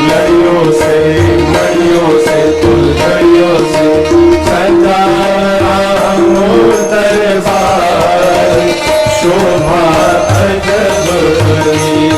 लड़ियों से मणियों से फुलझड़ियों से सजा दरबार शोभा अजब भरी।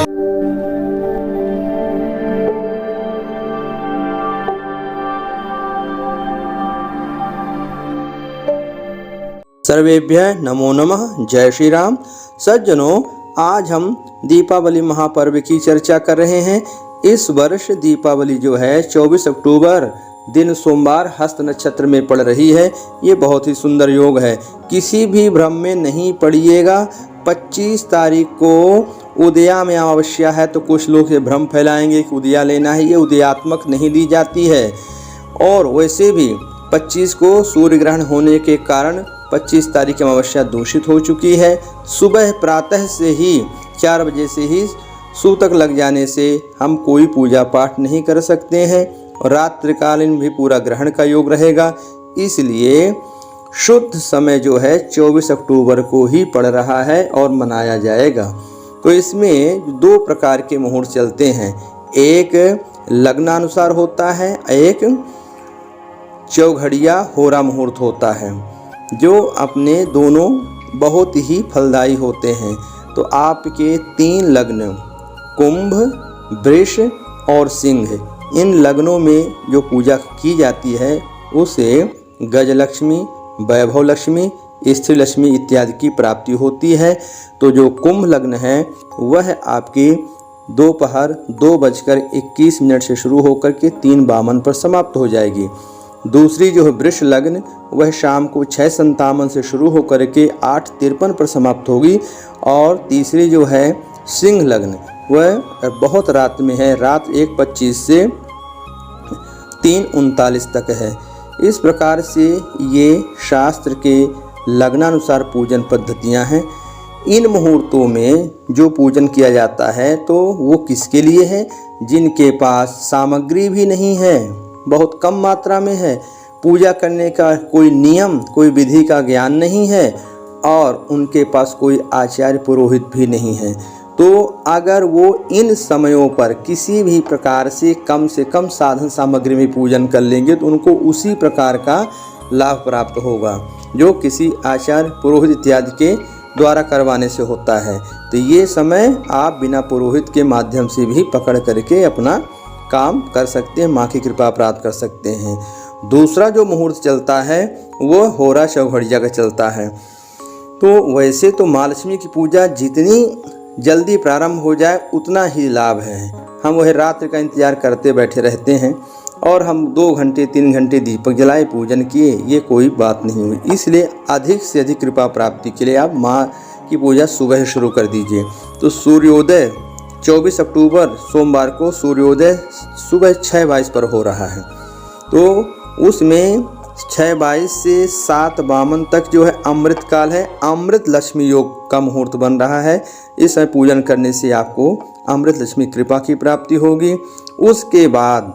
सर्वेभ्यः नमो नमः। जय श्री राम। सज्जनों, आज हम दीपावली महापर्व की चर्चा कर रहे हैं। इस वर्ष दीपावली जो है 24 अक्टूबर दिन सोमवार हस्त नक्षत्र में पड़ रही है। ये बहुत ही सुंदर योग है, किसी भी भ्रम में नहीं पड़िएगा। 25 तारीख को उदया में अमावस्या है, तो कुछ लोग ये भ्रम फैलाएंगे कि उदया लेना है, ये उदयात्मक नहीं ली जाती है। और वैसे भी 25 को सूर्य ग्रहण होने के कारण 25 तारीख की अमावस्या दूषित हो चुकी है। सुबह प्रातः से ही 4 बजे से ही सूतक लग जाने से हम कोई पूजा पाठ नहीं कर सकते हैं और रात्रिकालीन भी पूरा ग्रहण का योग रहेगा। इसलिए शुद्ध समय जो है 24 अक्टूबर को ही पड़ रहा है और मनाया जाएगा। तो इसमें 2 प्रकार के मुहूर्त चलते हैं, एक लग्नानुसार होता है, एक चौघड़िया होरा मुहूर्त होता है, जो अपने दोनों बहुत ही फलदायी होते हैं। तो आपके 3 लग्न कुंभ, वृष और सिंह, इन लग्नों में जो पूजा की जाती है उसे गजलक्ष्मी, वैभव लक्ष्मी, स्त्री लक्ष्मी इत्यादि की प्राप्ति होती है। तो जो कुंभ लग्न है वह आपके दोपहर 2:21 से शुरू होकर के 3:52 पर समाप्त हो जाएगी। दूसरी जो है वृष लग्न, वह शाम को 6:57 से शुरू होकर के 8:53 पर समाप्त होगी। और तीसरी जो है सिंह लग्न, वह बहुत रात में है, रात 1:25 से 3:39 तक है। इस प्रकार से ये शास्त्र के लग्नानुसार पूजन पद्धतियां हैं। इन मुहूर्तों में जो पूजन किया जाता है तो वो किसके लिए है? जिनके पास सामग्री भी नहीं है, बहुत कम मात्रा में है, पूजा करने का कोई नियम, कोई विधि का ज्ञान नहीं है और उनके पास कोई आचार्य पुरोहित भी नहीं है। तो अगर वो इन समयों पर किसी भी प्रकार से कम साधन सामग्री में पूजन कर लेंगे तो उनको उसी प्रकार का लाभ प्राप्त होगा जो किसी आचार्य पुरोहित इत्यादि के द्वारा करवाने से होता है। तो ये समय आप बिना पुरोहित के माध्यम से भी पकड़ करके अपना काम कर सकते हैं, माँ की कृपा प्राप्त कर सकते हैं। दूसरा जो मुहूर्त चलता है वो होरा चौघड़िया का चलता है। तो वैसे तो माँ लक्ष्मी की पूजा जितनी जल्दी प्रारंभ हो जाए उतना ही लाभ है। हम वह रात्रि का इंतजार करते बैठे रहते हैं और हम 2 घंटे 3 घंटे दीपक जलाए, पूजन किए, ये कोई बात नहीं हुई। इसलिए अधिक से अधिक कृपा प्राप्ति के लिए आप माँ की पूजा सुबह शुरू कर दीजिए। तो सूर्योदय 24 अक्टूबर सोमवार को सूर्योदय सुबह 6:22 पर हो रहा है। तो उसमें 6:22 से 7:52 तक जो है अमृत काल है, अमृत लक्ष्मी योग का मुहूर्त बन रहा है। इस समय पूजन करने से आपको अमृत लक्ष्मी कृपा की प्राप्ति होगी। उसके बाद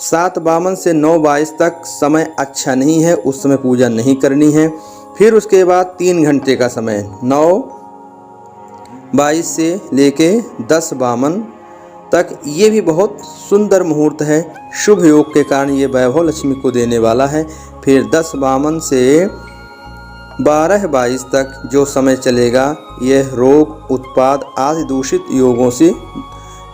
7:52 से 9:22 तक समय अच्छा नहीं है, उस समय पूजा नहीं करनी है। फिर उसके बाद 3 घंटे का समय 9:22 से लेके 10:52 तक, ये भी बहुत सुंदर मुहूर्त है, शुभ योग के कारण ये वैभव लक्ष्मी को देने वाला है। फिर 10:52 से 12:22 तक जो समय चलेगा यह रोग उत्पाद आदि दूषित योगों से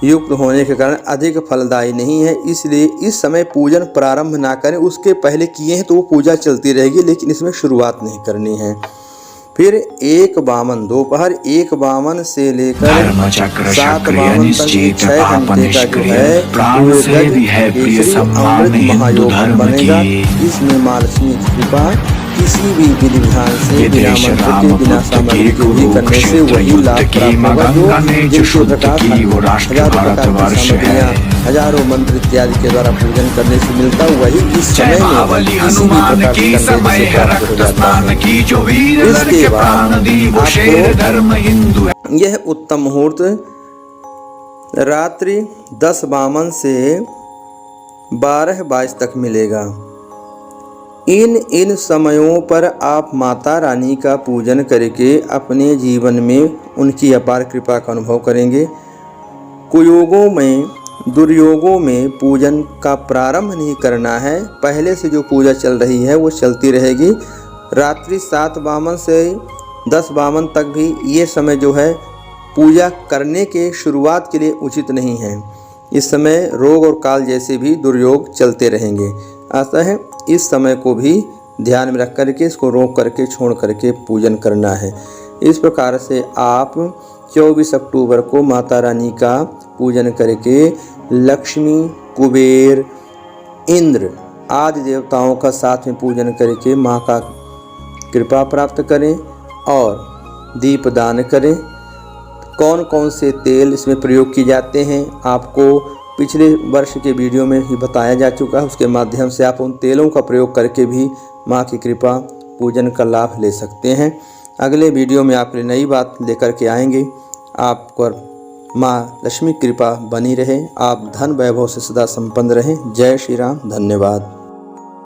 युक्त होने के कारण अधिक फलदायी नहीं है। इसलिए इस समय पूजन प्रारंभ ना करें, उसके पहले किए हैं तो वो पूजा चलती रहेगी, लेकिन इसमें शुरुआत नहीं करनी है। फिर 1:52 दोपहर 1:52 से लेकर 7:52 तक 6 घंटे का जो है अमृत महायोग बनेगा। इसमें माँ लक्ष्मी की कृपा किसी भी विधि विधान से बिना मंत्र के बिना सामग्री के भी करने से वही लाभ प्राप्त होगा जो जिनके प्रकाश हजारों प्रकार की सामग्रियाँ, हजारों मंत्र इत्यादि के द्वारा पूजन करने से मिलता, वही इस समय में किसी भी प्रकार की करने से प्राप्त हो जाता है। इसके बाद आपको यह उत्तम मुहूर्त रात्रि 10:52 से 12:22 तक मिलेगा। इन समयों पर आप माता रानी का पूजन करके अपने जीवन में उनकी अपार कृपा का अनुभव करेंगे। कुयोगों में दुर्योगों में पूजन का प्रारंभ नहीं करना है। पहले से जो पूजा चल रही है वो चलती रहेगी। रात्रि 7:52 से 10:52 तक भी ये समय जो है पूजा करने के शुरुआत के लिए उचित नहीं है। इस समय रोग और काल जैसे भी दुर्योग चलते रहेंगे। ऐसा है, इस समय को भी ध्यान में रख करके इसको रोक करके छोड़ करके पूजन करना है। इस प्रकार से आप 24 अक्टूबर को माता रानी का पूजन करके लक्ष्मी, कुबेर, इंद्र आदि देवताओं का साथ में पूजन करके माँ का कृपा प्राप्त करें और दीपदान करें। कौन कौन से तेल इसमें प्रयोग किए जाते हैं आपको पिछले वर्ष के वीडियो में ही बताया जा चुका है। उसके माध्यम से आप उन तेलों का प्रयोग करके भी माँ की कृपा पूजन का लाभ ले सकते हैं। अगले वीडियो में आपके लिए नई बात लेकर के आएंगे। आप पर माँ लक्ष्मी कृपा बनी रहे, आप धन वैभव से सदा संपन्न रहें। जय श्री राम, धन्यवाद।